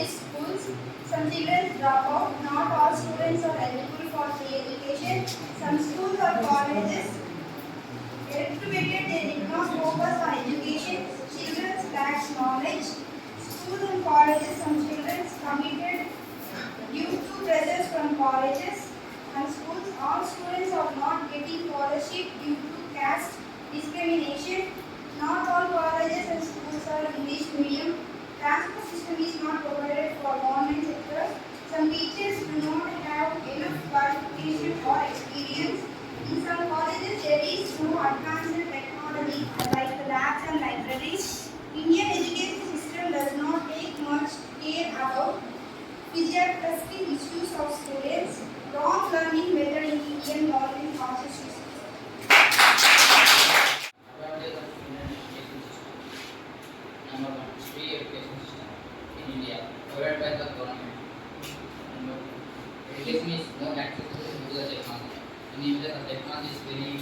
public schools, some children drop out. Not all students are eligible for free education. Some schools or colleges educated they did not focus on education. Children lack knowledge. Schools and colleges, some children committed due to pressures from colleges and schools. All students are not getting scholarship due to caste discrimination. Not all colleges and schools are English medium. Transport system is not provided for government sector. Some teachers do not have enough qualification or experience. In some colleges, there is no advanced technology like labs and libraries. Indian education system does not take much care about physical issues of students. Wrong learning method in Indian government constitution. Advantage of Indian education system. Number one, free education system in India, provided by the government. Number two, education is more accessible to the technology. In India, the technology is very